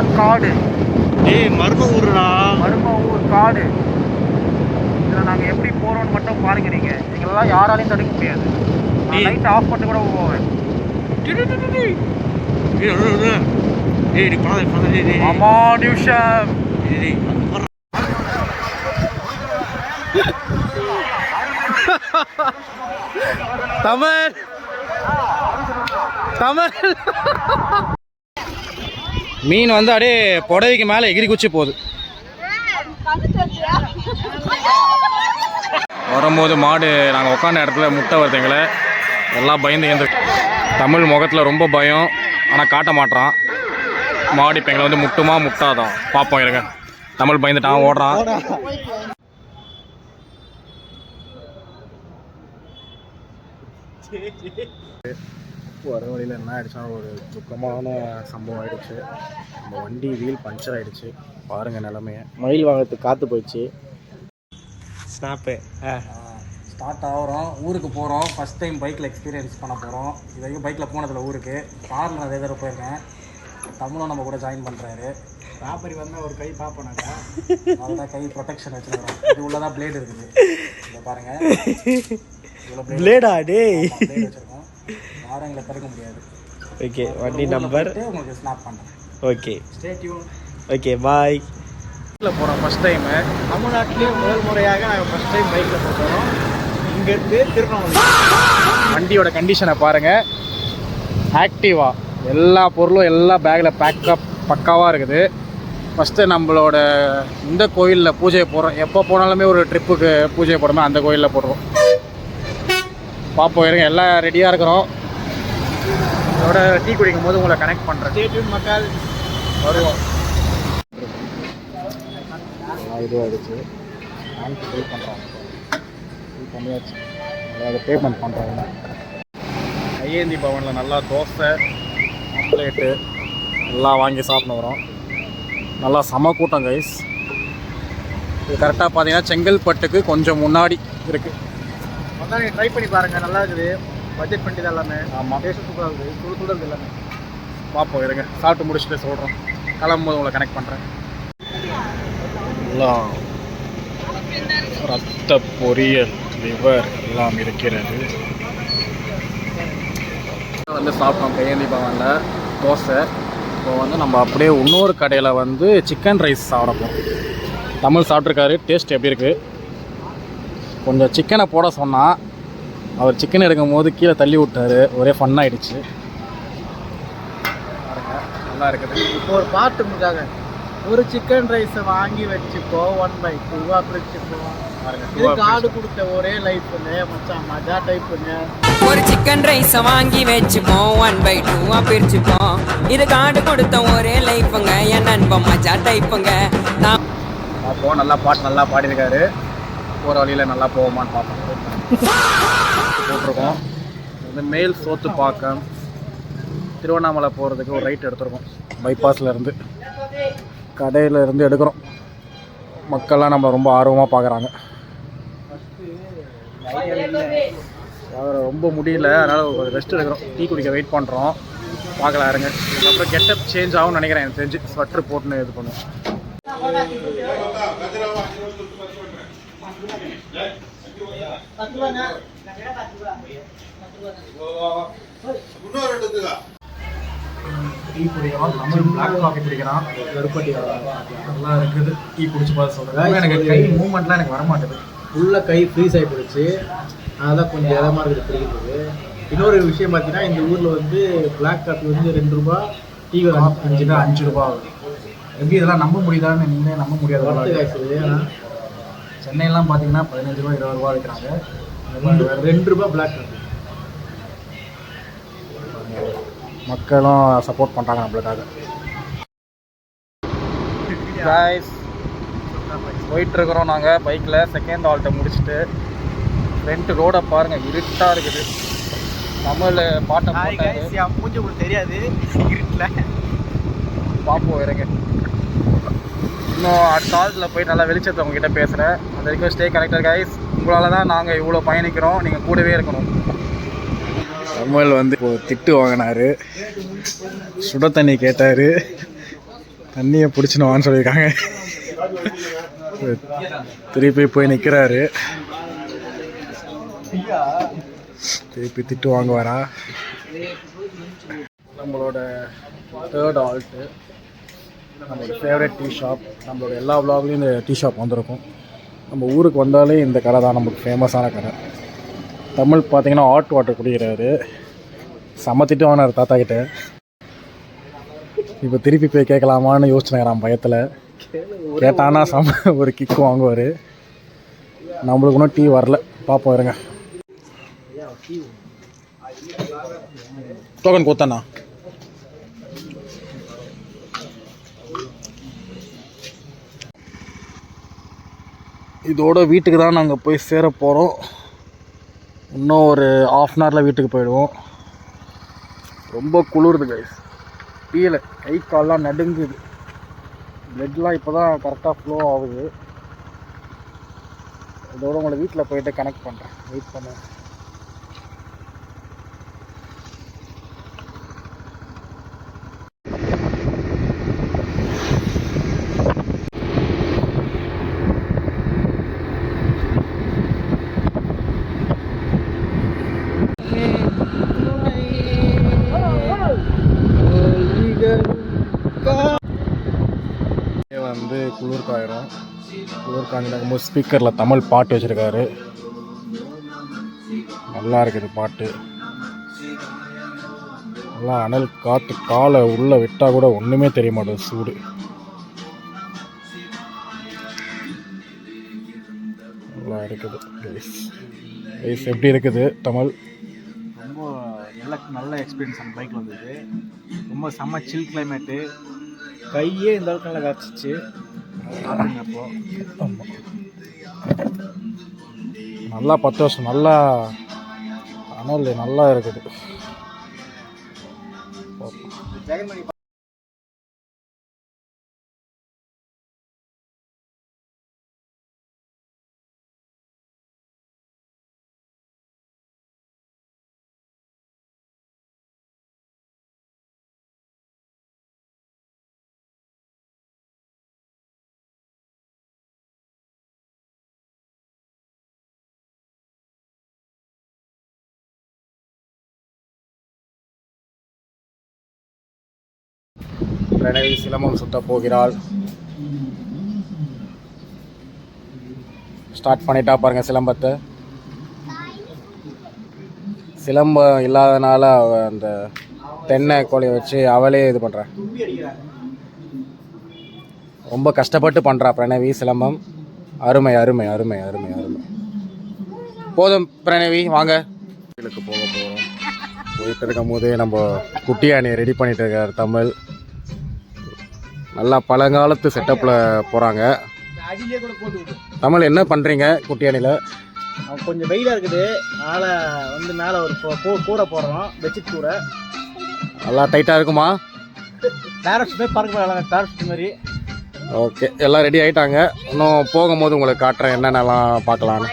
இதுதான் காடு. மர்ம ஊருடா. மர்ம ஊர் காடு. இதில் நாங்கள் எப்படி போகிறோன்னு மட்டும் பாருங்க. நீங்கள்லாம் யாராலையும் தடுக்க முடியாது. நான் லைட் ஆஃப் பண்ணிட்டு கூட போவேன். ஆமா நிமிஷம். தமிழ் தமிழ் மீன் வந்து அப்படியே புடவைக்கு மேலே எகிரி குச்சி போகுது. வரும்போது மாடு நாங்கள் உட்காந்த இடத்துல முட்டை வருதுங்களை எல்லாம் பயந்து எழுந்து. தமிழ் முகத்தில் ரொம்ப பயம், ஆனால் காட்ட மாட்டான். மாடு இப்போ எங்களை வந்து முட்டுமா முட்டாதான் பார்ப்போம். இருங்க, தமிழ் பயந்துட்டான், ஓடுறான். வர வழியில் என்ன ஆயிடுச்சா, ஒரு துக்கமான சம்பவம் ஆயிடுச்சு. நம்ம வண்டி வீல் பஞ்சர் ஆயிடுச்சு. பாருங்கள் நிலமையை. மயில் வாகனத்துக்கு காற்று போயிடுச்சு. ஸ்னாப்பு ஸ்டார்ட் ஆகிறோம், ஊருக்கு போகிறோம். ஃபஸ்ட் டைம் பைக்கில் எக்ஸ்பீரியன்ஸ் பண்ண போகிறோம். இது வரைக்கும் பைக்கில் போனதில்லை ஊருக்கு. காரில் நிறைய தடவை போயிருக்கேன். தமிழும் நம்ம கூட ஜாயின் பண்ணுறாரு. ராப்பரி வந்தால் ஒரு கை பார்ப்போனாங்க, அதுதான் கை ப்ரொடெக்ஷன் வச்சுருக்கிறோம். இது உள்ளதான் பிளேடு இருக்குது. இதை பாருங்கள், இவ்வளோ பிளேடா டே பிளேடு வச்சுருக்கோம். யாரும் எங்களை தடுக்க முடியாது. ஓகே, வண்டி நம்பர் உங்களுக்கு ஸ்னாப் பண்ணுறேன். Okay, stay tune. ஓகே, பாய். பைக்கில் போகிறோம் ஃபஸ்ட் டைமு. தமிழ்நாட்டிலேயே முதல் முறையாக நாங்கள் ஃபஸ்ட் டைம் பைக்கில் போகிறோம். இங்கேருந்து திருநெல்வேலி. வண்டியோட கண்டிஷனை பாருங்கள். ஆக்டிவா எல்லா பொருளும் எல்லா பேக்கில் பேக்கப் பக்காவாக இருக்குது. ஃபஸ்ட்டு நம்மளோட இந்த கோயிலில் பூஜை போடுறோம். எப்போ போனாலுமே ஒரு ட்ரிப்புக்கு பூஜை போடுறோமே அந்த கோயிலில் போடுறோம். பார்ப்போம், இருங்க, எல்லாம் ரெடியாக இருக்கிறோம். இதோட டீ குடிக்கும் போது உங்களை கனெக்ட் பண்ணுறேன். மக்கள் வருவோம். இதுவாகிடுச்சு. பேங்க் பே பண்ணுறாங்க, பண்ணியாச்சு. அதை பேமெண்ட் பண்ணுறாங்க. கையேந்தி பவனில் நல்லா தோசை, ஆம்லேட்டு எல்லாம் வாங்கி சாப்பிட்டு வரோம். நல்லா செம கூட்டம் கைஸ். இது கரெக்டாக பார்த்தீங்கன்னா செங்கல்பட்டுக்கு கொஞ்சம் முன்னாடி இருக்குது. அதான் நீங்கள் ட்ரை பண்ணி பாருங்கள், நல்லா இருக்குது. பட்ஜெட் பண்ணி தான் எல்லாமே. ஆமாம், டேஸ்ட் சூப்பராக இருக்குது. சுடுறது எல்லாமே. பார்ப்போம், இருங்க, சாப்பிட்டு முடிச்சுட்டு சொல்கிறோம். கிளம்பும்போது உங்களை கனெக்ட் பண்ணுறேன். எல்லாம் ரத்த பொரியல், லிவர் எல்லாம் இருக்கிறது. வந்து சாப்பிட்டோம் கையேந்தி பவனில் தோசை. இப்போ வந்து நம்ம அப்படியே இன்னொரு கடையில் வந்து சிக்கன் ரைஸ் சாப்பிட போகிறோம். தமிழ் சாப்பிட்ருக்காரு, டேஸ்ட் எப்படி இருக்குது. கொஞ்சம் சிக்கனை போட சொன்னால் அவர் சிக்கன் எடுக்கும் போது கீழே தள்ளி விட்டார். ஒரே ஃபன் ஆகிடுச்சு. நல்லா இருக்குது. இப்போ ஒரு பாட்டு முடிஞ்சாங்க, ஒரு சிக்கன் ரைஸை வாங்கி வச்சுப்போம் 1/2 பிரிச்சுப்போம். காடு கொடுத்த ஒரே லைஃப்னு மச்சான் மஜா டைப்புங்க. ஒரு சிக்கன் ரைஸை வாங்கி வச்சுப்போம் 1/2 பிரிச்சுப்போம். இது காடு கொடுத்த ஒரே லைஃபுங்க, என் நண்பன் மஜா டைப்புங்க. அப்போ நல்லா பாட்டு நல்லா பாடியிருக்காரு. போகிற வழியில் நல்லா போவோமான்னு பார்ப்போம். போட்டிருக்கோம் வந்து மேல் சோத்துப்பாக்கம் திருவண்ணாமலை போகிறதுக்கு ஒரு ரைட் எடுத்துருக்கோம். பைபாஸில் இருந்து கடையில் இருந்து எடுக்கிறோம். மக்கள்லாம் நம்ம ரொம்ப ஆர்வமாக பார்க்குறாங்க. ரொம்ப முடியல, அதனால் ஒரு ரெஸ்ட் எடுக்கிறோம். டீ குடிக்க வெயிட் பண்ணுறோம். பார்க்கலாம், இருங்க. அப்புறம் கெட்டப் சேஞ்ச் ஆகும்னு நினைக்கிறேன். எனக்கு தெரிஞ்சு ஸ்வெட்ரு போட்டுன்னு இது பண்ணுவோம். டீ குடிக்கிறோம். தமிழ் பிளாக் காஃபி குடிக்கிறான். கருப்பட்டி நல்லா இருக்குது. டீ குடிச்சு பார்த்து சொல்கிறேன். எனக்கு கை மூவ்மெண்ட்லாம் எனக்கு வரமாட்டேது. ஃபுல்லாக கை ஃப்ரீஸ் ஆகி போயிடுச்சு. அதான் கொஞ்சம் இதமாக இருக்குது பிடிக்கிறது. இன்னொரு விஷயம் பார்த்தீங்கன்னா, இந்த ஊரில் வந்து பிளாக் காஃபி வந்து 2 ரூபா, டீ 5 ரூபா ஆகுது. எப்படி இதெல்லாம் நம்ப முடியுதான்னு நீங்களே நம்ப முடியாது. சென்னையெல்லாம் பார்த்தீங்கன்னா 15 ரூபா 20 ரூபா விற்கிறாங்க. 2 ரூபா பிளாக் காஃபி. மக்களும் சப்போர்ட் பண்ணுறாங்க நம்மளுக்காக. காய்ஸ் போயிட்டுருக்குறோம் நாங்கள் பைக்கில். செகண்ட் ஆல்ட்டை முடிச்சுட்டு ஃப்ரண்ட் ரோடை பாருங்கள், இருட்டாக இருக்குது. தமிழ் பாட்டை மூஞ்சி உங்களுக்கு தெரியாது இருட்டில். பார்ப்போம், இருங்க. இன்னும் அடுத்த ஆல்ட்டில் போய் நல்லா வெளிச்சத்தை உங்ககிட்ட பேசுகிறேன். அது வரைக்கும் ஸ்டே கனெக்டட் காய்ஸ். உங்களால் தான் நாங்கள் இவ்வளோ பயணிக்கிறோம். நீங்கள் கூடவே இருக்கணும். தமிழ் வந்து இப்போ திட்டு வாங்கினார், சுட தண்ணி கேட்டார். தண்ணியை பிடிச்சினுவான்னு சொல்லியிருக்காங்க. திருப்பி போய் நிற்கிறாரு. திருப்பி திட்டு வாங்குவாரா? நம்மளோட தேர்ட் ஆல்ட்டு, நம்மளோட ஃபேவரட் டீ ஷாப். நம்மளோட எல்லா விலாக்லேயும் இந்த டீ ஷாப் வந்திருக்கும். நம்ம ஊருக்கு வந்தாலே இந்த கடை தான் நமக்கு ஃபேமஸான கடை. தமிழ் பார்த்தீங்கன்னா ஹாட் வாட்டர் குடிக்கிறாரு. சமத்திட்டு வாங்கினார் தாத்தா கிட்ட. இப்போ திருப்பி போய் கேட்கலாமான்னு யோசிச்சுனேன் பயத்தில். கேட்டானா ஒரு கிக்கு வாங்குவார். நம்மளுக்கு ஒன்றும் டீ வரல, பார்ப்போம் இருங்க. டோக்கன் கொடுத்தாண்ணா. இதோட வீட்டுக்கு தான் நாங்கள் போய் சேர போகிறோம். இன்னும் ஒரு ½ வீட்டுக்கு போயிடுவோம். ரொம்ப குளிருது கைஸ், டீயில் கை கால்லாம் நடுங்குது. பிளட்லாம் இப்போ தான் கரெக்டாக ஃப்ளோ ஆகுது. இதோட உங்களை வீட்டில் போயிட்டு கனெக்ட் பண்ணுறேன், வெயிட் பண்ணுவேன். வந்து குளிர் காயிடும். குளிர் காய்ஞ்சிடும். ஸ்பீக்கரில் தமிழ் பாட்டு வச்சுருக்காரு. நல்லா இருக்குது பாட்டு. நல்லா அனல் காற்று. காலை உள்ளே விட்டால் கூட ஒன்றுமே தெரிய மாட்டேது சூடு. நல்லா இருக்குது. எப்படி இருக்குது தமிழ்? ரொம்ப நல்ல எக்ஸ்பீரியன்ஸ் அந்த பைக்கில் வந்தது. ரொம்ப செம்ம சில் கிளைமேட்டு. கையே இந்த அளவுக்கு நல்லா காய்ச்சிச்சு அப்போ. நல்லா 10 வருஷம் நல்லா அனல் நல்லா இருக்குது. பிரணவி சிலம்பம் சுத்த போகிறாள். ஸ்டார்ட் பண்ணிட்டா பாருங்க சிலம்பத்தை. சிலம்பம் இல்லாதனால அந்த தென்னை கோழியை வச்சு அவளே இது பண்ணுறா. ரொம்ப கஷ்டப்பட்டு பண்ணுறா பிரணவி சிலம்பம். அருமை அருமை அருமை அருமை அருமை. போதும் பிரணவி, வாங்க கோயிலுக்கு போக போகிறோம். போயிட்டு இருக்கும் போதே நம்ம குட்டியானியை ரெடி பண்ணிட்டு இருக்கார் தமிழ். நல்லா பழங்காலத்து செட்டப்பில் போகிறாங்க. தமிழ் என்ன பண்ணுறீங்க குட்டியானியில்? கொஞ்சம் வெயிலாக இருக்குது, அதனால் வந்து மேலே ஒரு கூரை போடுறோம், பெட்ஷீட் கூரை. நல்லா டைட்டாக இருக்குமா? பேரஷூட் மாதிரி பறக்க போகலாம், பேரஷூட் மாதிரி. ஓகே, எல்லாம் ரெடி ஆகிட்டாங்க. இன்னும் போகும்போது உங்களுக்கு காட்டுறேன் என்னென்னலாம் பார்க்கலான்னு.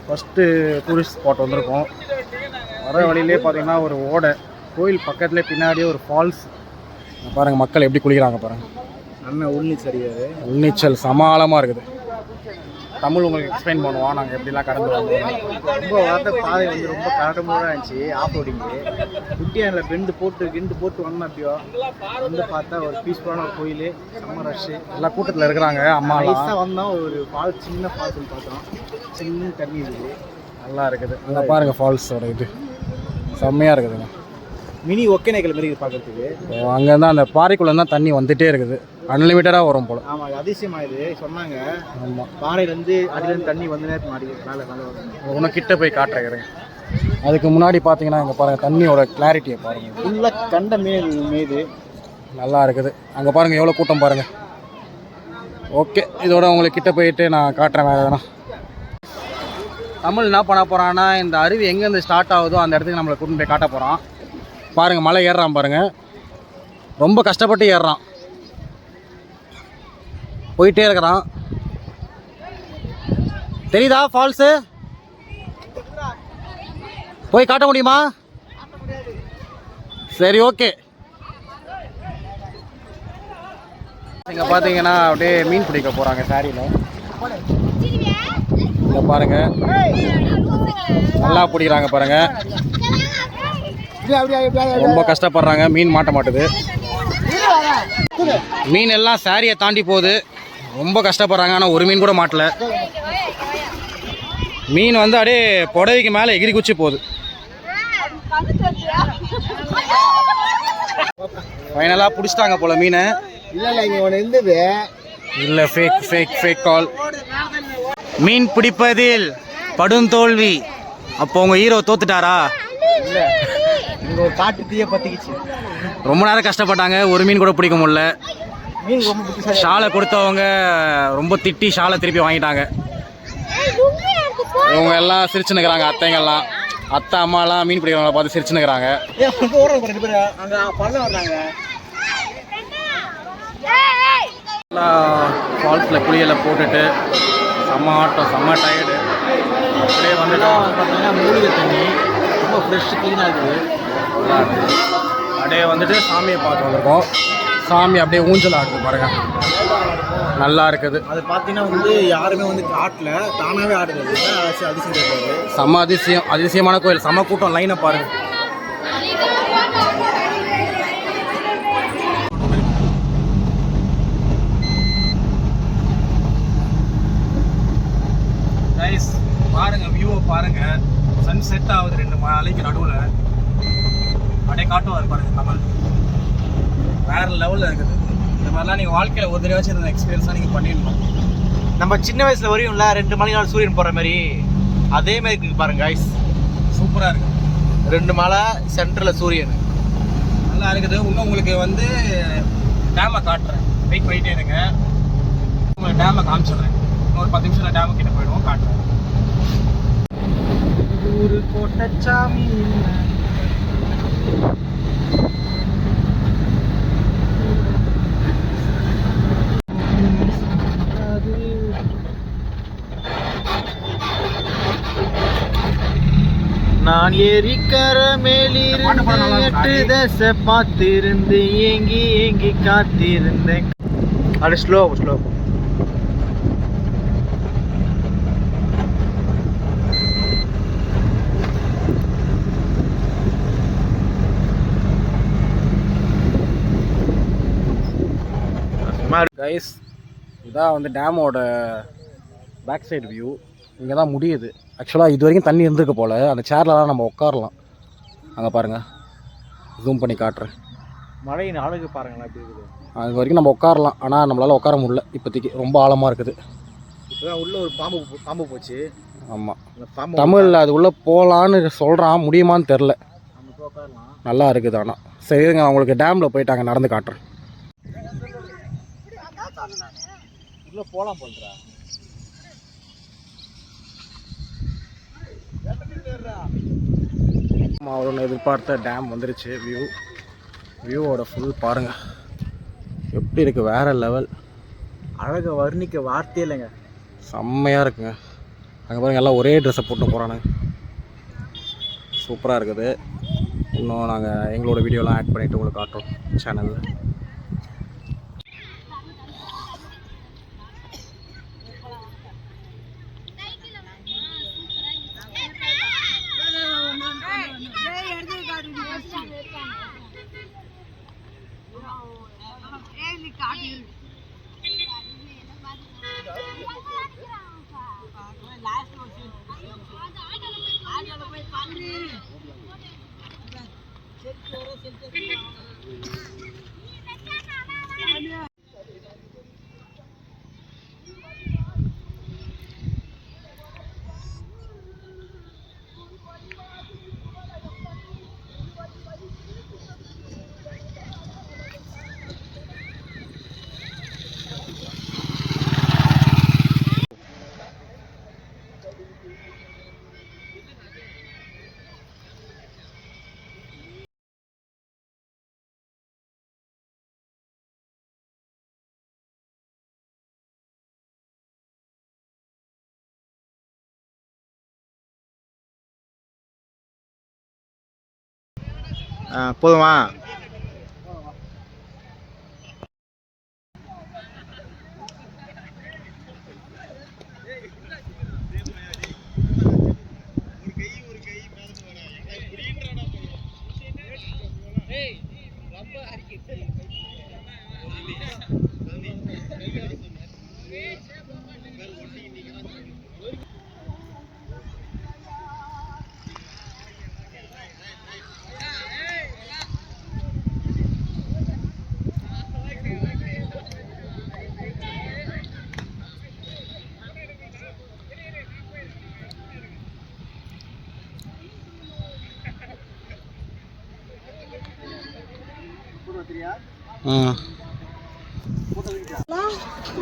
ஃபஸ்ட்டு டூரிஸ்ட் ஸ்பாட் வந்திருக்கோம். வர வழியிலே பார்த்தீங்கன்னா ஒரு ஓடை, கோயில் பக்கத்துலேயே பின்னாடியே ஒரு ஃபால்ஸ். பாருங்கள் மக்கள் எப்படி குளிக்கிறாங்க பாருங்கள். நல்ல உள்நீச்சல் அடிக்காது, உள்நீச்சல் சமாளமாக இருக்குது. தமிழ் உங்களுக்கு எக்ஸ்பிளைன் பண்ணுவோம் நாங்கள் எப்படிலாம் கடந்து வந்தோம். ரொம்ப வார்த்தை பாதை வந்து ரொம்ப கரடமுடாக இருந்துச்சு. ஆஃப் ரோடிங்கு குட்டியானில் கிண்டு போட்டு வந்தோம். அப்படியோ வந்து பார்த்தா ஒரு பீஸ்ஃபுல்லான ஒரு கோயில், செம்ம ரஷ்ஷு, எல்லா கூட்டத்தில் இருக்கிறாங்க. அம்மா வயசாக வந்தோம். ஒரு ஃபால்ஸ், சின்ன ஃபால்ஸ் பார்த்தோம், சின்ன தண்ணி இருக்குது, நல்லா இருக்குது. நல்லா பாருங்கள் ஃபால்ஸோட இது செம்மையாக இருக்குதுங்க. மினி ஒகேனக்கல் மாதிரி இது பார்க்குறதுக்கு. அங்கேருந்து அந்த பாறைக்குள்ளே தான் தண்ணி வந்துகிட்டே இருக்குது, அன்லிமிட்டடாக வரும் போல். ஆமாம், அதிசயமாகுது சொன்னாங்க. ஆமாம், பாறையிலேருந்து அடியிலேருந்து தண்ணி வந்து மாடி மேலே இன்னும் கிட்ட போய் காட்டுறேன். அதுக்கு முன்னாடி பார்த்தீங்கன்னா இங்கே பாருங்கள் தண்ணியோட கிளாரிட்டியை பாருங்கள். ஃபுல்லாக கண்ட மேய்து நல்லா இருக்குது. அங்கே பாருங்கள் எவ்வளோ கூட்டம் பாருங்கள். ஓகே, இதோட உங்களுக்கு கிட்ட போயிட்டு நான் காட்டுறேன். வேறு எதனா தமிழ் என்ன பண்ண போகிறான்னா, இந்த அருவி எங்கேருந்து ஸ்டார்ட் ஆகுதோ அந்த இடத்துக்கு நம்மளை கூட்டின்னு போய் காட்ட போகிறான். பாருங்கள் மலை ஏறுறான் பாருங்கள், ரொம்ப கஷ்டப்பட்டு ஏறுறான், போயிட்டே இருக்கிறான். தெரியுதா ஃபால்ஸு? போய் காட்ட முடியுமா? சரி ஓகே. இங்கே பார்த்தீங்கன்னா அப்படியே மீன் பிடிக்க போகிறாங்க சாரியில். இங்கே பாருங்க நல்லா பிடிக்கிறாங்க பாருங்க. ரொம்ப கஷ்டப்படுறாங்க, மீன் மாட்ட மாட்டுது. மீன் எல்லாம் சாரியை தாண்டி போகுது, ரொம்ப கஷ்டப்படுறாங்க. ஆனால் ஒரு மீன் கூட மாட்டல. மீன் வந்து அப்படியே புடவைக்கு மேலே எகிரி குச்சி போகுது. ஃபைனலாக பிடிச்சிட்டாங்க போல மீனை. இல்லை இங்கே ஒன்று இருந்தது. இல்லை, ஃபேக் ஃபேக் ஃபேக் கால். மீன் பிடிப்பதில் படும் தோல்வி. அப்போ உங்கள் ஹீரோ தோத்துட்டாரா? இல்லை, இங்கே ஒரு காட்டு தீய பற்றிக்கிச்சு. ரொம்ப நேரம் கஷ்டப்பட்டாங்க, ஒரு மீன் கூட பிடிக்க முடியல. மீன் ரொம்ப புத்திசாலி. ஷாலை கொடுத்தவங்க ரொம்ப திட்டி ஷாலை திருப்பி வாங்கிட்டாங்க. இவங்க எல்லாம் சிரிச்சுன்னு இருக்கிறாங்க. அத்தைங்கெல்லாம், அத்தை அம்மாலாம் மீன் பிடிக்கிறவங்கள பார்த்து சிரிச்சுன்னு இருக்கிறாங்க. அங்கே பண்ண வர்றாங்க. ஃபால்ஸில் குளியலை போட்டுட்டு செம்ம ஆட்டம், செம்ம டயர்டு. அப்படியே வந்துட்டோம். பார்த்தீங்கன்னா மூலிகை தண்ணி ரொம்ப ஃப்ரெஷ் க்ளீனாக இருக்குது. நல்லா இருக்குது. அப்படியே வந்துட்டு சாமியை பார்த்து வந்திருக்கோம். சாமி அப்படியே ஊஞ்சல் ஆடுது பாருங்க, நல்லா இருக்குது. அது பார்த்தீங்கன்னா வந்து யாருமே வந்து காட்டில் தானாகவே ஆடுது. அதிசயம் தெரியாது. செம்ம அதிசயம், அதிசயமான கோயில். செம்ம கூட்டம், லைனை பாருங்க. கைஸ் பாருங்க, வியூவை பாருங்க. சன் செட் ஆகுது 2 மலைக்கு நடுவில். அப்படியே காட்டுவார் பாருங்க கமல். வேற லெவலில் இருக்குது. இந்த மாதிரிலாம் நீங்கள் வாழ்க்கையில் ஒரு தடவை இந்த எக்ஸ்பீரியன்ஸாக நீங்கள் பண்ணிடணும். நம்ம சின்ன வயசில் வரையும்ல 2 மணி நாள் சூரியன் போகிற மாதிரி அதே மாதிரி இருக்குது பாருங்க கைஸ். சூப்பராக இருக்குது. 2 மலை சென்டரில் சூரியன் நல்லா இருக்குது. இன்னும் உங்களுக்கு வந்து டேமை காட்டுறேன், வெயிட் பண்ணிட்டே இருங்க. உங்களுக்கு டேமை காமிச்சிடுறேன். இன்னொரு 10 நிமிஷத்தில் டேமு கிட்ட போயிடுவோம், காட்டுறேன். ஒரு கோட்டச்சாமி நான் ஏரிக்கர மேலிருந்து தசை பார்த்திருந்து ஏங்கி ஏங்கி காத்திருந்தேன். அது ஸ்லோ ஸ்லோ. கைஸ் இதான் வந்து டேமோட பேக் சைடு வியூ. இங்கே தான் முடியுது. ஆக்சுவலாக இது வரைக்கும் தண்ணி இருந்திருக்க போல். அந்த சேர்லலாம் நம்ம உட்காரலாம். அங்கே பாருங்கள், ஜூம் பண்ணி காட்டுறேன். மழையின் அழகு பாருங்களேன் எப்படி இருக்குது. அது வரைக்கும் நம்ம உட்காரலாம், ஆனால் நம்மளால் உட்கார முடியல இப்போதைக்கு, ரொம்ப ஆழமாக இருக்குது. இப்போதான் உள்ளே ஒரு பாம்பு போச்சு. ஆமாம், தமிழில் அது உள்ளே போகலான்னு சொல்கிறான், முடியுமான்னு தெரில. நல்லா இருக்குது. ஆனால் சரிங்க, அவங்களுக்கு டேமில் போயிட்டாங்க, நடந்து காட்டுறேன். உள்ளே போகலாம் போல்றா. அவரோட எதிர்பார்த்த டேம் வந்துருச்சு. வியூவோட ஃபுல் பாருங்கள் எப்படி இருக்குது, வேறு லெவல். அழகை வர்ணிக்க வார்த்தையே இல்லைங்க, செம்மையாக இருக்குங்க. அங்கே பாருங்கள், எல்லாம் ஒரே ட்ரெஸ்ஸை போட்டு போகிறானுங்க. சூப்பராக இருக்குது. இன்னும் நாங்கள் எங்களோட வீடியோலாம் ஆட் பண்ணிவிட்டு உங்களுக்கு காட்டுறோம் சேனலில். போதுமா?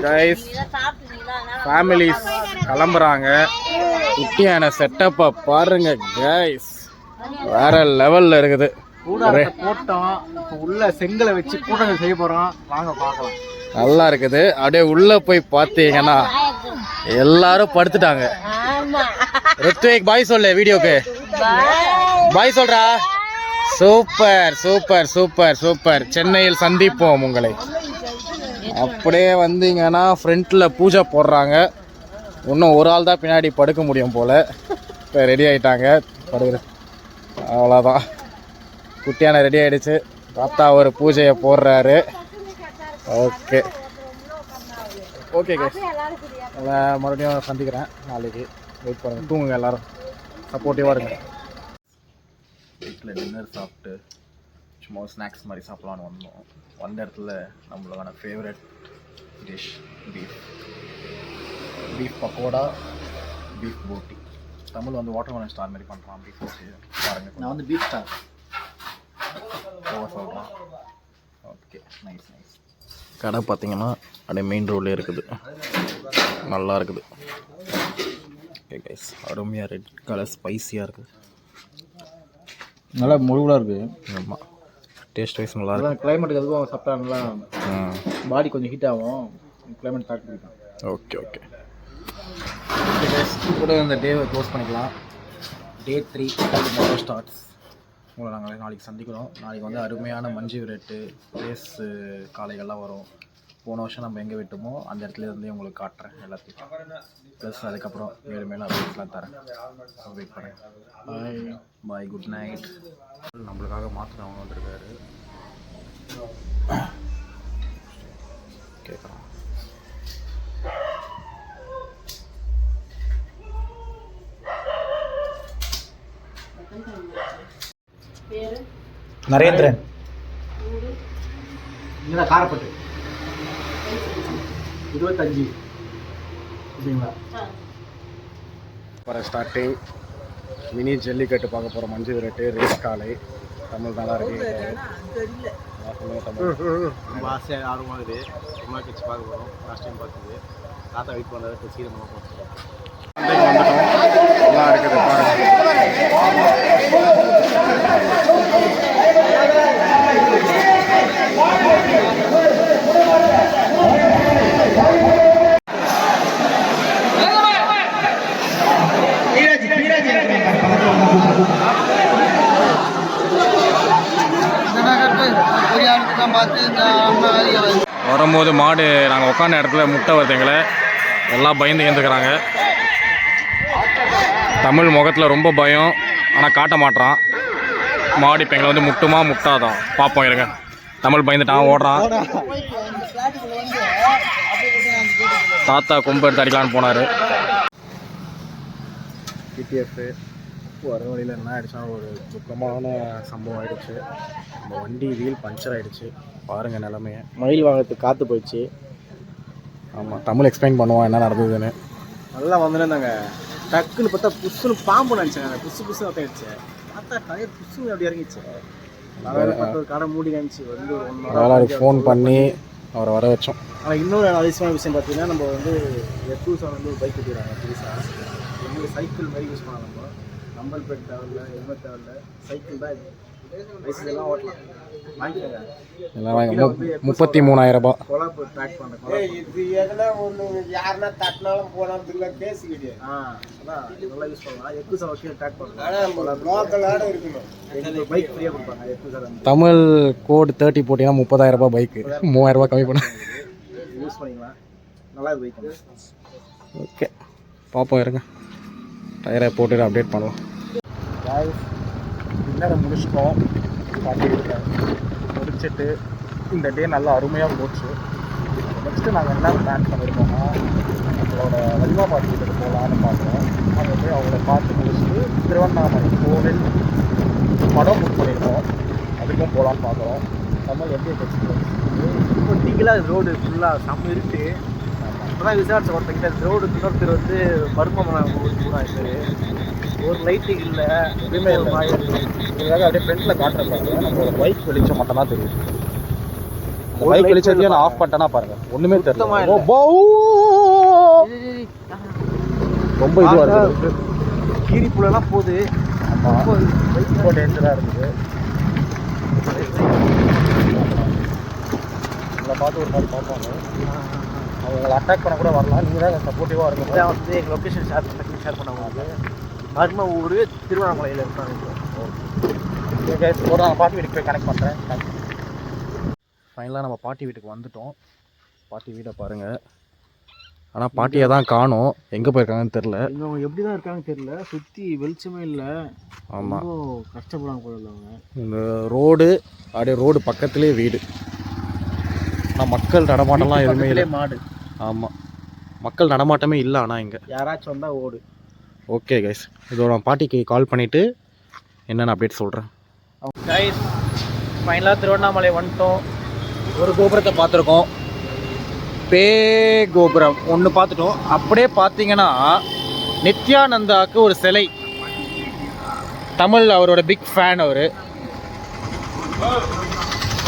கைஸ் ஃபேமிலிஸ் கிளம்புறாங்க. குட்டியான செட்டப்பை பாருங்க கைஸ், வேற லெவல்ல இருக்குது. போட்டோம், இப்போ உள்ள செங்கலை வச்சு கூட்டங்கள் செய்ய போறோம். வாங்க பார்க்கலாம். நல்லா இருக்குது. அப்படியே உள்ள போய் பார்த்தீங்கன்னா எல்லாரும் படுத்துட்டாங்க. ருத்விக் பாய் சொல்லு, வீடியோக்கு பாய் சொல்றா. Super super super super. சென்னையில் சந்திப்போம் உங்களை. அப்படியே வந்தீங்கன்னா ஃப்ரண்ட்ல பூஜை போடுறாங்க. இன்னும் ஒரு ஆள் தான் பின்னாடி படுக்க முடியும் போல. இப்போ ரெடி ஆகிட்டாங்க படுக்கிற. அவ்வளோதான், குட்டியான ரெடி ஆகிடுச்சு. தாத்தா ஒரு பூஜையை போடுறாரு. ஓகே ஓகே கேஸ், மறுபடியும் சந்திக்கிறேன் நாளைக்கு. வெயிட் பண்ணுங்க, தூங்குங்க எல்லோரும், சப்போர்ட்டிவாக இருங்க. வீட்டில் டின்னர் சாப்பிட்டு சும்மா ஸ்நாக்ஸ் மாதிரி சாப்பிட்லான்னு வந்தோம். வந்த இடத்துல நம்மளுக்கான favourite dish beef pakoda, beef போட்டி. தமிழ் வந்து வாட்டர்மெலன் ஸ்டார் மாதிரி பண்ணுறான். பீஃப் போட்டி பாருங்கள். நான் வந்து பீஃப் ஸ்டார் சொல்கிறான். Okay, nice nice. கடை பார்த்தீங்கன்னா அப்படியே மெயின் ரோட்லேயே இருக்குது. நல்லா இருக்குது. ஓகே கைஸ், அருமையாக ரெட் கலர் ஸ்பைஸியாக இருக்குது. நல்லா முழுவலாக இருக்குது. ஆமாம், டேஸ்ட் வைஸ் நல்லா இருக்குது. கிளைமேட்டுக்கு எதுவும் சாப்பிட்டா நல்லா பாடி கொஞ்சம் ஹீட் ஆகும். கிளைமேட் தாக்கு பிடிக்கும். ஓகே ஓகே ஓகே கைஸ், கூட இந்த டேவை க்ளோஸ் பண்ணிக்கலாம். Day 3 starts. உங்களை நாங்கள் நாளைக்கு சந்திக்கிறோம். நாளைக்கு வந்து அருமையான மஞ்சு விரட்டு ரேஸு காளைகள்லாம் வரும். போன வருஷம் நம்ம எங்கே விட்டோமோ அந்த இடத்துல இருந்தே உங்களுக்கு காட்டுறேன் எல்லாத்தையும். ப்ளஸ் அதுக்கப்புறம் மேலும் மேலும் அப்டேட்ஸ்லாம் தரேன். வெயிட் பண்ணுறேன். பாய் பாய், குட் நைட். நம்மளுக்காக மாற்றினவங்க வந்திருக்காரு. கேட்குறோம். நரேந்திரன். இங்கே காரப்பட்டு 25 சரிங்களா? வர ஸ்டார்டிங் மினி ஜல்லிக்கட்டு பார்க்க போகிற மஞ்சு விரட்டு ரேஸ் காலை. தமிழ் நல்லா இருக்கு. ரொம்ப ஆசையாக ஆர்வமாகுது. சினிமா கட்சி பார்க்க போகிறோம். லாஸ்ட் டைம் பார்த்தது. தாத்தா வெயிட் பண்ணுறது சீக்கிரமாக போகிறோம். வந்துட்டோம். நல்லா இருக்குது வரும்போது மாடு நாங்கள் உட்காந்த இடத்துல முட்டை வருதுங்களை எல்லாம் பயந்து ஏந்துக்கிறாங்க. தமிழ் முகத்தில் ரொம்ப பயம், ஆனால் காட்ட மாட்டான். மாடு இப்போ எங்களை வந்து முட்டுமா முட்டாதான் பார்ப்போம். இருங்க, தமிழ் பயந்துட்டான், ஓடுறான். தாத்தா கொம்பு எடுத்து அடிக்கலான்னு போனார். டிடிஎஃப் வர வழியில் என்ன ஆகிடுச்சா, ஒரு துக்கமான சம்பவம் ஆகிடுச்சு. நம்ம வண்டி வீல் பஞ்சர் ஆகிடுச்சு. பாருங்கள் நிலமையை. மயில் வாகனத்துக்கு காற்று போயிடுச்சு. ஆமாம், தமிழ் எக்ஸ்பிளைன் பண்ணுவான் என்ன நடந்ததுன்னு. நல்லா வந்துருந்தாங்க. டக்குன்னு பார்த்தா புஷ்ஷுன்னு பாம்பு நினச்சாங்க. புஷ்ஷு ஆகிடுச்சு. பார்த்தா டயர் புஷ்ஷுன்னு அப்படி இறங்கிச்சு. ஒரு கடை மூடி காமிச்சு வந்து ஒரு 1 அவருக்கு ஃபோன் பண்ணி அவரை வர வச்சோம். ஆனால் இன்னொரு அதிசயமான விஷயம் பார்த்தீங்கன்னா, நம்ம வந்து F2 வந்து ஒரு பைக் கட்டிடுறாங்க புதுசாக. வந்து சைக்கிள் மாதிரி யூஸ் பண்ணலாம். நம்ம நம்பர் பிளேட் தேவையில்ல, ஹெல்மெட் தேவையில்ல, சைக்கிள் தான் லைசன்ஸ் எல்லாம் ஓட்டலாம். வாங்கிக்கோங்க. எல்லாம் வாங்க 33,000 ரூபாய். கொலாப்பு ட்ராக் பண்ணுறேன். இது எதுனா ஒன்று யாருன்னா தட்டினாலும் போனால் பில்ல கேஸ் கிடையாது. அதான் நல்லா யூஸ் பண்ணலாம். எக்குசா வக்கீல் ட்ராக் பண்ணலாம். ஆனால் லோக்கலாக இருக்கணும். எங்களுக்கு பைக் ஃப்ரீயாக கொடுப்பாங்க எக்குசா. தமிழ் கோட் 30 போட்டிங்கன்னா 30,000 ரூபாய் பைக்கு. 3,000 ரூபாய் கம்மி பண்ண யூஸ் பண்ணிக்கலாம். நல்லா பைக். ஓகே பார்ப்போம் இருங்க. டயரை போட்டுட்டு அப்டேட் பண்ணலாம். டின்னரை முடிச்சிட்டோம். முடிச்சுட்டு இந்த டே நல்லா அருமையாக போச்சு. நெக்ஸ்ட்டு நாங்கள் என்ன பிளான் பண்ணியிருக்கோம்னா நம்மளோட வலிமா பாட்டி வீட்டுக்கு போகலான்னு பார்க்குறோம். அங்கே போய் அவங்கள பார்த்து முடிச்சுட்டு திருவண்ணாமலை கோவில் படம் புக் பண்ணியிருக்கோம். அதுக்கும் போகலான்னு பார்க்குறோம். தமிழ் எப்படி எக்ஸ்பீரியன்ஸ் இப்போ நீங்களாக ரோடு ஃபுல்லாக செம்ம இருக்கு. இப்போதான் விசாரிச்ச ஒருத்தங்கிட்ட ரோடு இன்னொருத்தர் வந்து மர்மமான ஊர் பூரா இருக்குது. ஒரு லைட்டு இல்லை, எதுவுமே இல்லை. இதுக்காக அப்படியே ஃப்ரெண்டில் காட்டுறாங்க. நம்மளோட பைக் வெளிச்சம் மட்டும் தான் தெரியுது. பைக் வெளிச்சத்தையும் நான் ஆஃப் பண்ணிட்டேன்னா பாருங்கள் ஒன்றுமே தெரியல. ரொம்ப இதுவாக இருக்குது. கீரி புள்ளெல்லாம் போகுது. ரொம்ப டேஞ்சராக இருக்குது. உங்களை பார்த்து ஒரு மாதிரி பார்ப்பாங்க. அவங்களை அட்டாக் பண்ண கூட வரலாம். நீங்கள் தான் சப்போர்ட்டிவாக இருக்கும். வந்து எங்கள் லொக்கேஷன் ஷேர் பண்ணுவாங்க. மர்ம ஊர் திருவண்ணாமலையில் இருக்காங்க. ஓகே ஒரு நான் பாட்டி வீட்டுக்கு போய் கனெக்ட் பண்ணுறேன். ஃபைனலாக நம்ம பாட்டி வீட்டுக்கு வந்துட்டோம். பாட்டி வீட்டை பாருங்கள். ஆனால் பாட்டியை தான் காணோம். எங்கே போயிருக்காங்கன்னு தெரில. இவங்க எப்படி தான் இருக்காங்கன்னு தெரில. சுற்றி வெளிச்சமே இல்லை. ஆமாம் கஷ்டப்படாம போயிடல அவங்க. இந்த ரோடு அப்படியே ரோடு பக்கத்துலேயே வீடு. ஆனால் மக்கள் நடமாட்டம்லாம் எதுவுமே இல்லை. மாடு. ஆமாம் மக்கள் நடமாட்டமே இல்லை. ஆனால் இங்கே யாராச்சும் வந்தால் ஓடு. ஓகே கைஸ் இதோட பாட்டிக்கு கால் பண்ணிவிட்டு என்னென்ன அப்டேட் சொல்கிறேன். கைஸ் ஃபைனலாக திருவண்ணாமலை வந்துட்டோம். ஒரு கோபுரத்தை பார்த்துருக்கோம். பே கோபுரம் ஒன்று பார்த்துட்டோம். அப்படியே பார்த்தீங்கன்னா நித்யானந்தாவுக்கு ஒரு சிலை. தமிழ் அவரோட பிக் ஃபேன் அவர்.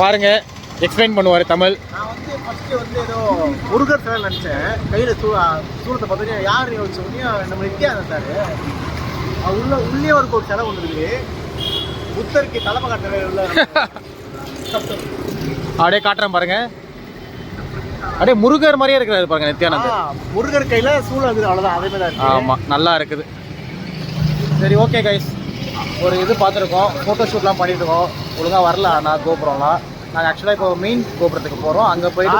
பாருங்கள் எக்ஸ்பிளைன் பண்ணுவார் தமிழ். நான் வந்து ஃபஸ்ட்டு வந்து ஏதோ முருகர் சிலை நினச்சேன். கையில் சூழத்தை பார்த்தீங்கன்னா யார் யோசிச்சோடனே நம்ம நித்யானந்தார். உள்ளே ஒரு சிலை ஒன்று இருக்குது. புத்தருக்கு தலைமை காட்டுற உள்ள அப்படியே காட்டுறேன் பாருங்க. அப்படியே முருகர் மாதிரியே இருக்கிறாரு பாருங்க நித்யானந்தர். முருகர் கையில் சூழல் இருக்குது. அவ்வளோதான். அதே மாதிரி தான். ஆமாம் நல்லா இருக்குது. சரி ஓகே கைஸ் ஒரு இது பார்த்துருக்கோம். ஃபோட்டோ ஷூட்லாம் பண்ணிட்டு இருக்கோம். ஒழுங்காக வரல ஆனால் கோபுரம்லாம். நாங்கள் ஆக்சுவலாக இப்போ மெயின் கோபுரத்துக்கு போகிறோம். அங்கே போயிட்டு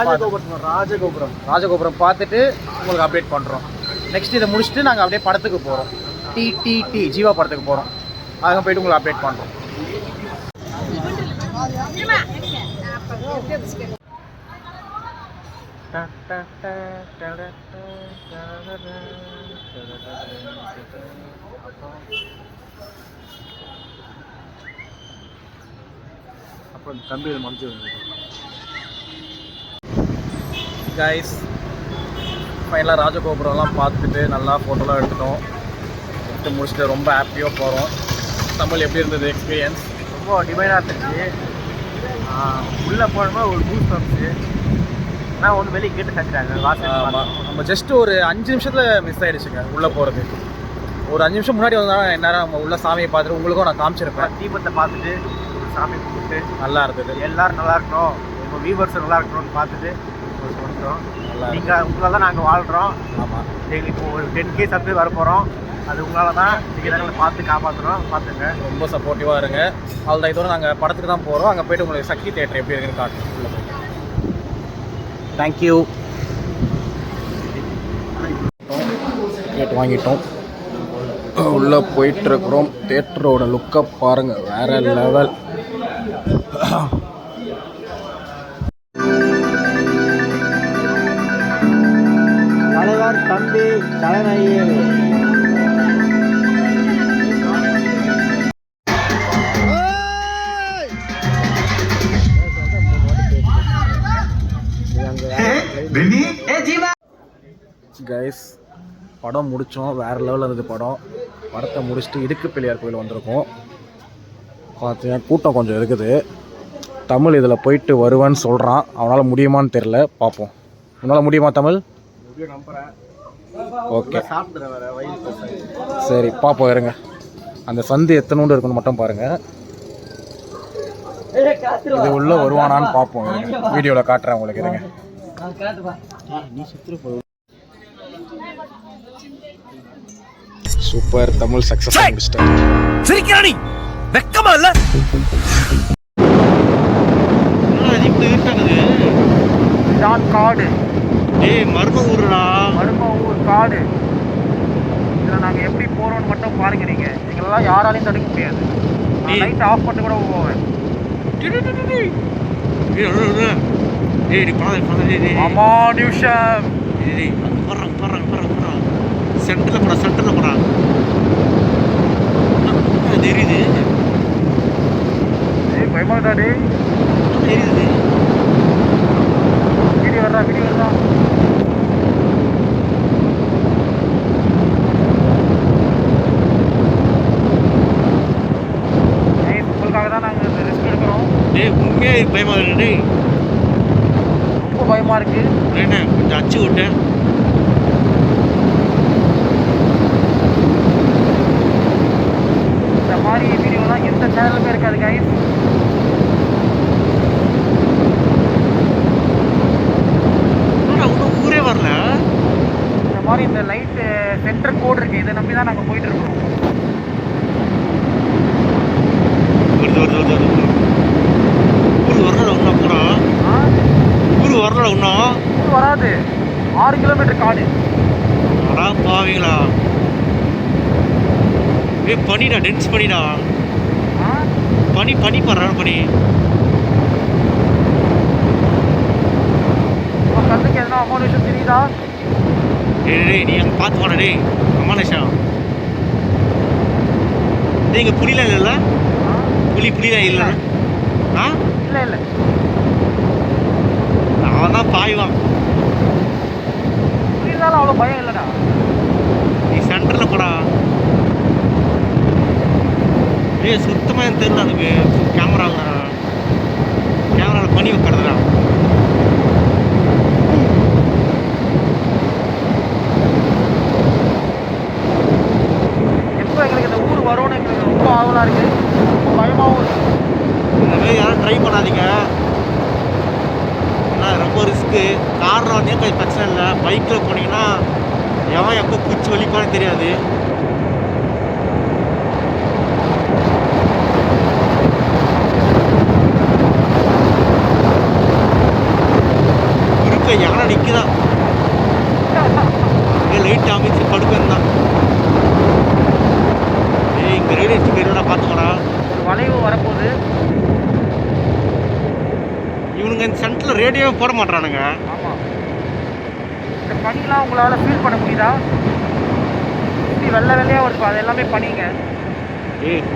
ராஜகோபுரம் பார்த்துட்டு உங்களுக்கு அப்டேட் பண்ணுறோம். நெக்ஸ்ட் இதை முடிச்சுட்டு நாங்கள் அப்படியே படத்துக்கு போகிறோம். டி ஜீவா படத்துக்கு போகிறோம். அங்கே போயிட்டு உங்களுக்கு அப்டேட் பண்ணுறோம். அப்புறம் தம்பி இதை முடிச்சு கைஸ் ஃபைனலாக ராஜகோபுரம்லாம் பார்த்துட்டு நல்லா ஃபோட்டோலாம் எடுத்துட்டோம். எடுத்து முடிச்சுட்டு ரொம்ப ஹாப்பியாக போகிறோம். தமிழ் எப்படி இருந்தது எக்ஸ்பீரியன்ஸ்? ரொம்ப டிவைனாக இருந்துச்சு. உள்ளே போனோம்னா ஒரு பூஸ்ட் வந்துச்சு. ஆனால் ஒன்று வெளியே கேட்டு கட்டுறாங்க வாசல். நம்ம ஜஸ்ட் ஒரு 5 நிமிஷத்தில் மிஸ் ஆகிடுச்சுங்க உள்ளே போகிறது. ஒரு 5 நிமிஷம் முன்னாடி வந்தால் எந்நேரம் நம்ம உள்ள சாமியை பார்த்துட்டு உங்களுக்கும் நான் காமிச்சிருப்பேன். தீபத்தை பார்த்துட்டு சாமி கும்பிட்டு நல்லா இருந்தது. எல்லோரும் நல்லா இருக்கணும், எங்கள் வியூவர்ஸ் நல்லா இருக்கணும்னு பார்த்துட்டு சொல்லிட்டோம். நல்லா நீங்கள் உங்களால் தான் நாங்கள் வாழ்கிறோம். ஆமாம் எங்களுக்கு ஒரு 10K சப்ஸ்கிரைப் வர போகிறோம். அது உங்களால் தான். நீங்கள் நாங்கள் பார்த்து காப்பாற்றுறோம். பார்த்துங்க ரொம்ப சப்போர்ட்டிவாக இருங்க. அவ்வளோ இதோட நாங்கள் படத்துக்கு தான் போகிறோம். அங்கே போய்ட்டு உங்களுக்கு சக்தி தேட்டர் எப்படி இருக்குன்னு காட்டுறோம். தேங்க்யூ. டிக்கெட் வாங்கிட்டோம். உள்ளே போயிட்டுருக்குறோம். தேட்டரோட லுக்கை பாருங்கள், வேறு லெவல். தலைவர் தம்பி தலைமையில் கைஸ் படம் முடித்தோம். வேறு லெவலில் இருந்தது படம். படத்தை முடிச்சுட்டு இடுக்கு பிள்ளையார் கோயில் வந்திருக்கோம். பார்த்தீங்கன்னா கூட்டம் கொஞ்சம் இருக்குது. தமிழ் இதில் போயிட்டு வருவேன்னு சொல்கிறான். அவனால் முடியுமான்னு தெரில, பார்ப்போம். உன்னால் முடியுமா தமிழ்? ஓகே சரி பார்ப்போம் இருங்க. அந்த சந்து எத்தனோண்டு இருக்குன்னு மட்டும் பாருங்கள். இது உள்ள வருவானான்னு பார்ப்போம். வீடியோவில் காட்டுறேன் உங்களுக்கு. இருங்க. சூப்பர், தமிழ் சக்ஸஸ் முடிச்சிட்டேன். சிரிக்கிறானி வெக்கமா இல்ல? இதான் காடு. மர்ம ஊருடா. மர்ம ஊர் காடு. இதில் நாங்கள் எப்படி போகிறோன்னு மட்டும் பாருங்க. நீங்கள் எங்களெல்லாம் யாராலையும் தடுக்க முடியாது. நான் லைட் ஆஃப் பண்ணிட்டு கூட போவேன். ஆமா நிமிஷம். சென்டர்ல போடா தெரியுது. பயமாடா டே. தெரியுது. வீடியோ வர்றா. உங்களுக்காக தான் நாங்கள் இந்த ரிஸ்க் எடுக்கிறோம். உண்மையா பயமா இருக்கு. ரொம்ப பயமா இருக்கு. கொஞ்சம் அச்சு விட்டேன். இந்த மாதிரி வீடியோலாம் எந்த சேனலுமே இருக்காது கைஸ். ஊரே வரல. இந்த மாதிரி இந்த லைட் சென்டர் கோடு இருக்கு. இதை நம்பி தான் நாங்கள் போயிட்டு இருக்கோம். ஊர் வராது. 6 கிலோமீட்டர் காடு. பாவீங்களா? பண்ணிடா, டென்ஸ் பண்ணிடா. பண்ணி பண்ற பண்ணி. கண்ணுக்கு எதனா அமானுஷம் தெரியுதா? நீ அங்கே பார்த்து போன. அமானுஷம் நீங்க புரியல இல்ல? புரியல இல்ல? இல்லை அவன் தான் பாய்வான். புரியலாலும் அவ்வளோ பயம் இல்லைடா. நீ சென்டரில் போடா. சுத்தமாக எனக்கு தெரியல. அதுக்கு கேமராவில் பண்ணி வைக்கிறதுடா. எப்போ எங்களுக்கு இந்த ஊர் வரும்னு எங்களுக்கு ரொம்ப ஆவலாக இருக்குது. ரொம்ப பயமாகவும் இருக்குது. இந்த மாதிரி யாரும் ட்ரை பண்ணாதீங்க. ஏன்னா ரொம்ப ரிஸ்க்கு. காரில் வந்தே கொஞ்சம் பிரச்சனை இல்லை. பைக்கில் போனீங்கன்னா எவன் எப்போ குச்சி வலிப்பான்னு தெரியாது. குறுக்க யானை நிற்குதான். லைட் அமைச்சு படுப்பேன். இங்கே ரேடியோ ஸ்டேஷன் பார்த்துக்கோடா. ஒரு வளைவு வரப்போகுது. இவனுங்க இந்த சென்டரில் ரேடியோவே போட மாட்டானுங்க. ஆமாம். இந்த பனிலாம் உங்களால் ஃபீல் பண்ண முடியுதா? இப்படி வெள்ளையாக இருக்கும். அது எல்லாமே பனிங்க.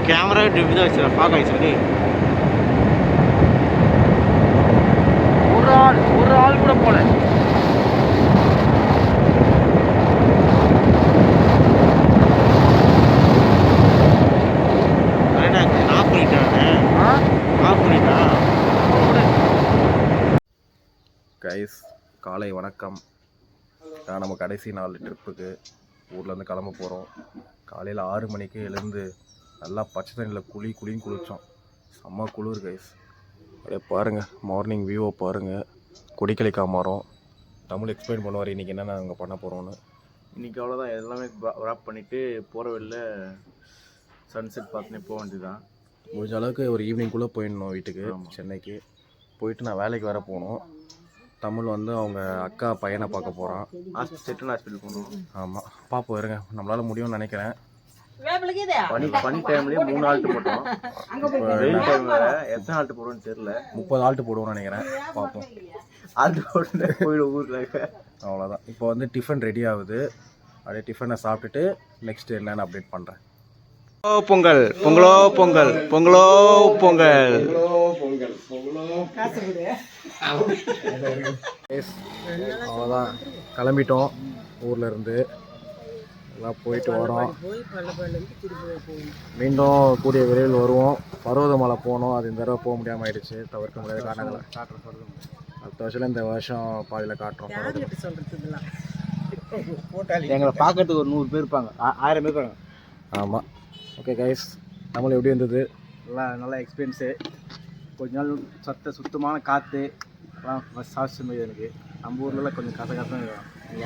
கேமரா இதாக வச்சு பார்க்க ஆயிடுச்சு. ஒரு ஆள் கூட போல. கைஸ், காலை வணக்கம். நம்ம கடைசி நாள் ட்ரிப்புக்கு ஊர்லேருந்து கிளம்ப போகிறோம். காலையில் 6 மணிக்கு எழுந்து நல்லா பச்சை தண்ணியில் குளின்னு குளித்தோம். செம்ம குளிர் கைஸ். அப்படியே பாருங்கள், மார்னிங் வியூவை பாருங்கள். கொடிக்கலைக்கா மரம். தமிழ் எக்ஸ்பிளைன் பண்ணுவார் இன்றைக்கி என்னென்ன நாங்கள் பண்ண போகிறோன்னு. இன்றைக்கி அவ்வளோதான். எல்லாமே ராப் பண்ணிவிட்டு போகிற வெளில சன்செட் பார்த்துனே போக வேண்டியதுதான். முடிஞ்ச அளவுக்கு ஒரு ஈவினிங்குள்ளே போயிடணும் வீட்டுக்கு. சென்னைக்கு போயிட்டு நான் வேலைக்கு வர போகணும். தமிழ் வந்து அவங்க அக்கா பையனை பார்க்க போகிறான். ஹாஸ்பிட்டல் போகணும். ஆமாம், பார்ப்போம். இருங்க, நம்மளால் முடியும்னு நினைக்கிறேன். பனி டைம்லேயே 3 ஆல்ட்டு போட்டோம். வெயில் டைமில் எத்தனை ஆல்ட்டு போடுவோன்னு தெரியல. 30 ஆல்ட்டு போடுவோம்னு நினைக்கிறேன். பார்ப்போம். ஆல்ட்டு போட்டு போயிடும் ஊரில். அவ்வளோதான். இப்போ வந்து டிஃபன் ரெடி ஆகுது. அப்படியே டிஃபனை சாப்பிட்டுட்டு நெக்ஸ்ட்டு என்னென்னு அப்டேட் பண்ணுறேன். பொங்கல் பொங்கலோ பொங்கல் பொங்கலோ பொங்கல். அவ்வளோதான், கிளம்பிட்டோம். ஊரில் இருந்து எல்லாம் போயிட்டு வரோம். மீண்டும் கூடிய விரைவில் வருவோம். பர்வதமலை போனோம். அது இந்த தடவை போக முடியாமல் ஆயிடுச்சு. தவிர்க்க முடியாத காரணங்களை அடுத்த வருஷம் இந்த வருஷம் பாதியில் காட்டுறோம். எங்களை பார்க்கறதுக்கு ஒரு 100 பேர் இருப்பாங்க, 1000 பேர் இருப்பாங்க. ஆமாம். ஓகே கைஸ், நம்மளும் எப்படி இருந்தது? நல்லா எக்ஸ்பீரியன்ஸு. கொஞ்ச நாள் சுத்தமான காற்று சாப்பிட்டு மாதிரி எனக்கு. நம்ம ஊர்லலாம் கொஞ்சம் கசகசம்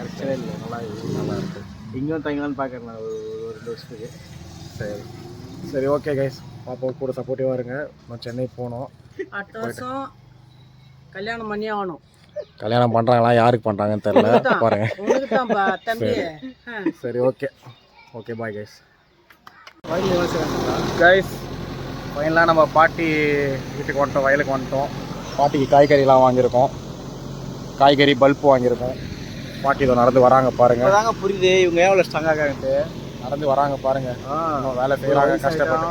இறச்சவே இல்லை, நல்லா இருக்கும். இங்கேயும் தங்கலான்னு பார்க்குறேன் நான் ஒரு 2 வருஷத்துக்கு. சரி ஓகே கைஸ், பாப்பா கூட சப்போர்ட்டிவாக இருங்க. நான் சென்னை போனோம். அடுத்த வருஷம் கல்யாணம் பண்ணி ஆகணும். கல்யாணம் பண்ணுறாங்களா, யாருக்கு பண்ணுறாங்கன்னு தெரியல, பாருங்க. தம்பி. சரி ஓகே பாய் கைஸ். கைஸ் ஃபைனலாக நம்ம பாட்டி வீட்டுக்கு வந்துட்டோம், வயலுக்கு வந்துட்டோம். பாட்டிக்கு காய்கறிலாம் வாங்கியிருக்கோம், காய்கறி பல்ப் வாங்கியிருக்கோம். பாட்டி இதை நடந்து வராங்க பாருங்க. தாங்க புரியுது இவங்க எவ்வளோ ஸ்ட்ராங்காகன்ட்டு. நடந்து வராங்க பாருங்க, வேலை செய்கிறாங்க கஷ்டப்பட்டு.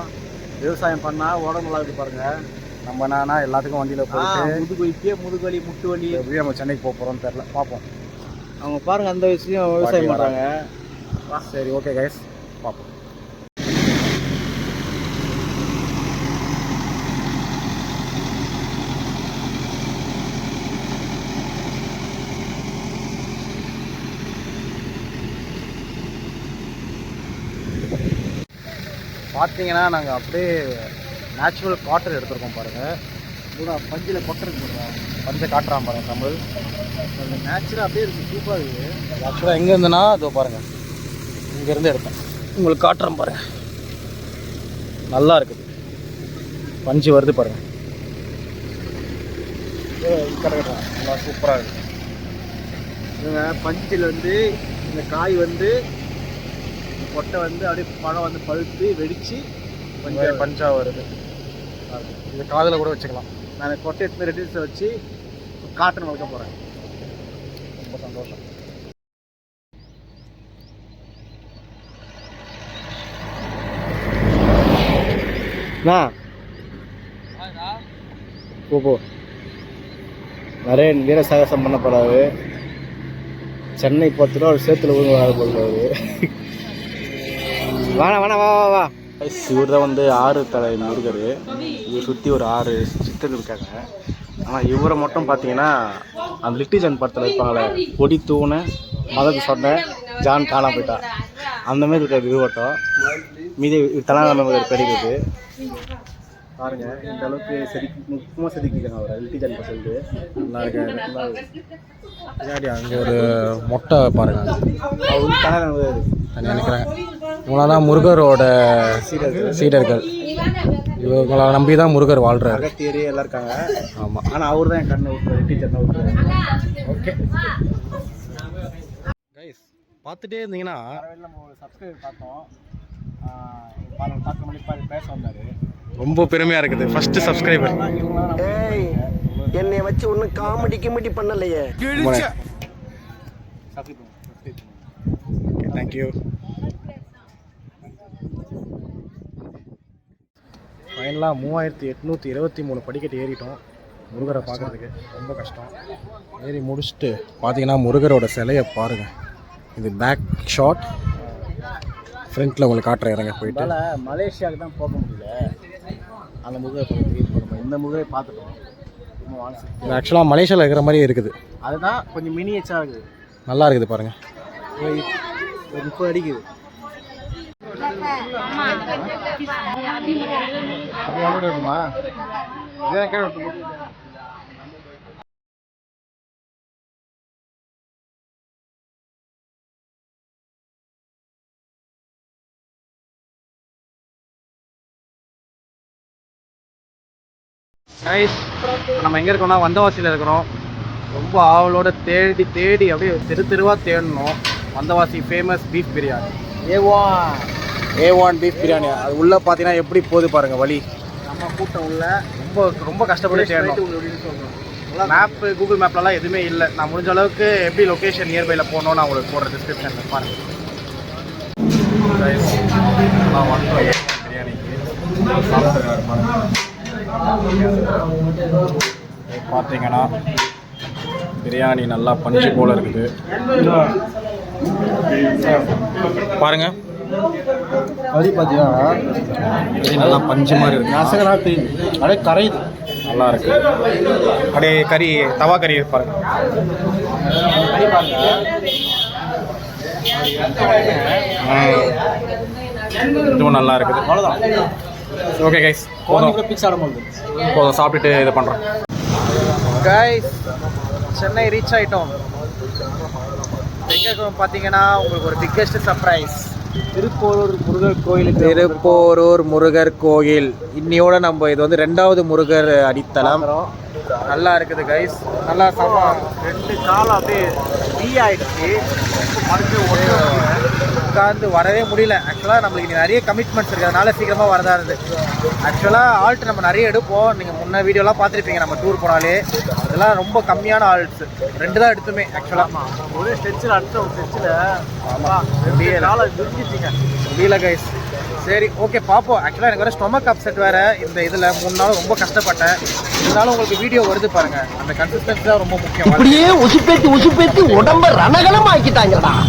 விவசாயம் பண்ணால் உடம்பு நல்லா இருக்கு பாருங்க. நம்ம என்னன்னா எல்லாத்துக்கும் வண்டியில் போயிட்டு முதுகு வலி முட்டு வலி எப்படி நம்ம சென்னைக்கு போக போகிறோம்னு தெரில, பார்ப்போம். அவங்க பாருங்க அந்த விஷயம் விவசாயம் பண்ணுறாங்க. சரி ஓகே கைஸ், பார்ப்போம். பார்த்தீங்கன்னா நாங்கள் அப்படியே நேச்சுரல் காட்டன் எடுத்துருக்கோம் பாருங்கள். கூட பஞ்சில் கொட்டுறது போடுறோம், பஞ்சை காட்டுறான் பாருங்கள் தமிழ். அந்த நேச்சுரல் அப்படியே இருக்குது, சூப்பராக இருக்குது. ஆக்சுவலாக எங்கே இருந்துன்னா இதோ பாருங்கள், இங்கேருந்து எடுத்தேன், உங்களுக்கு காட்டுறேன் பாருங்கள். நல்லா இருக்குது, பஞ்சு வருது பாருங்கள். நல்லா சூப்பராக இருக்குது. இவங்க பஞ்சில் வந்து இந்த காய் வந்து கொட்டை வந்து அப்படியே பழம் வந்து பழுத்து வெடித்து பஞ்சா வருது. இது காதில் கூட வச்சுக்கலாம். நான் கொட்டை எடுத்து ரெடியூஸை வச்சு காட்டன் வளர்க்க போகிறேன். ரொம்ப சந்தோஷம். போ நிறைய வீர சாகசம் பண்ண போகிறாரு. சென்னை 10 ரூபா ஒரு சேத்துல ஊங்க வர போகிறாரு. வேணா வா. இவர் தான் வந்து 6 தலை முருகர். இவர் சுற்றி ஒரு 6 சித்தர்கள் இருக்காங்க. ஆனால் இவரை மட்டும் பார்த்தீங்கன்னா அந்த லிட்டிஜன் படத்தில் இருப்பாங்களே, கொடி தூணை மதத்து சொன்னேன் ஜான் காணா போயிட்டா, அந்த மாதிரி இருக்காது இவட்டம். மீதி தலைநகர் கிடைக்குது பாருங்க. இந்த அளவுக்கு முக்கியமாக செதுக்கிட்டாங்க அவரை லிட்டிஜன் சொல்லிட்டு. நல்லா இருக்காரு. பின்னாடி அங்கே ஒரு மொட்டை பாருங்க, அவர் தலைநகர் நினைக்கிறாங்க. இவங்களாம் தான் முருகரோட சீடர்கள். இவங்களை நம்பி தான் முருகர் வாழ்கிறார். அகத்தியர் எல்லாம் இருக்காங்க. ஆமாம், ஆனால் அவர் தான் என் கண்ணை விட்டுறாரு, டீச்சர் தான் விட்டுறாரு. ஓகே கைஸ், பார்த்துட்டே இருந்தீங்கன்னா நம்ம ஒரு சப்ஸ்கிரைபர் பார்த்தோம், 10 மணிக்கு பேச வந்தார். ரொம்ப பெருமையாக இருக்குது. First subscriber. என்னை வச்சு ஒன்றும் காமெடி பண்ணலையே. தேங்க்யூ. ஃபைனலாக 3823 படிக்கட்டு ஏறிட்டோம் முருகரை பார்க்குறதுக்கு. ரொம்ப கஷ்டம். ஏறி முடிச்சுட்டு பார்த்தீங்கன்னா முருகரோட சிலையை பாருங்கள். இது பேக் ஷாட், ஃப்ரண்ட்டில் உங்களுக்கு காட்டுற இறங்க போயிட்டு. மலேசியாவுக்கு தான் போக முடியல, அந்த முருகரை பார்த்து இந்த முருகரை பார்த்துட்டோம். இது ஆக்சுவலாக மலேசியாவில் இருக்கிற மாதிரியே இருக்குது. அதுதான் கொஞ்சம் மினியேச்சராக இருக்குது, நல்லா இருக்குது பாருங்கள். 30 அடிக்குது. இருக்குமா நம்ம எங்கே இருக்கோம்னா வந்தவாசியில் இருக்கிறோம். ரொம்ப ஆவலோட தேடி அப்படியே தெருவாக தேடணும். Vandavasi famous beef biryani, A1 beef biryani. அது உள்ளே பார்த்தீங்கன்னா எப்படி போகுது பாருங்கள் வழி. நம்ம கூட்டம் உள்ள ரொம்ப கஷ்டப்பட்டு தேடணும். மேப்பு கூகுள் மேப்லலாம் எதுவுமே இல்லை. நான் முடிஞ்ச அளவுக்கு எப்படி லொக்கேஷன் நியர்பையில் போகணும்னு நான் உங்களுக்கு போடுற டிஸ்கிரிப்ஷனில் பாருங்கள். பார்த்தீங்கன்னா பிரியாணி நல்லா பஞ்சு போல் இருக்குது பாருங்க. கறி பார்த்தீங்கன்னா நல்லா பஞ்சு மாதிரி இருக்கு. நசகராத்து அப்படியே கரையுது, நல்லா இருக்கு. அப்படியே கறி தவா கறி பாருங்க. கறி பாருங்க. இதுவும் நல்லா இருக்குது. அவ்வளோதான், ஓகே கைஸ், குழந்தைங்க பிக்ஸ் ஆட முடியுது. போதும், சாப்பிட்டுட்டு இது பண்ணுறோம். கைஸ், சென்னை ரீச் ஆகிட்டோம். எங்கே பார்த்தீங்கன்னா உங்களுக்கு ஒரு பிக்கெஸ்ட் சர்ப்ரைஸ். திருப்போரூர் முருகர் கோயிலுக்கு திருப்போரூர் முருகர் கோயில். இன்னையோட நம்ம இது வந்து 2வது முருகர் அடித்தளம். நல்லா இருக்குது கைஸ், நல்லா ரெண்டு காலம் அப்படியே டீ ஆயிடுச்சு. உட்காந்து வரவே முடியல. ஆக்சுவலாக நம்மளுக்கு இங்கே நிறைய கமிட்மெண்ட்ஸ் இருக்கிறதுனால சீக்கிரமாக வரதா இருக்குது. ஆக்சுவலாக ஆல்ட் நம்ம நிறைய எடுப்போம். நீங்கள் முன்ன வீடியோலாம் பார்த்துருப்பீங்க. நம்ம டூர் போனாலே இதெல்லாம் ரொம்ப கம்மியான ஆல்ட்ஸ். 2 தான் எடுத்துமே ஆக்சுவலாக. ஒரே ஸ்டெச்சில் அடுத்த ஒரு ஸ்டெச்சில் முடியல கைஸ். சரி, ஓகே, பார்ப்போம். ஆக்சுவலாக எனக்கு வேறு ஸ்டொமக் அப்செட் வேறு. இந்த இதில் 3 நாள் ரொம்ப கஷ்டப்பட்டேன். இருந்தாலும் உங்களுக்கு வீடியோ வருது பாருங்கள். அந்த கன்சிஸ்டன்சி தான் ரொம்ப முக்கியம். இப்படியே உசுப்பேத்தி உடம்ப ரணகலம் ஆக்கிட்டாங்கடா.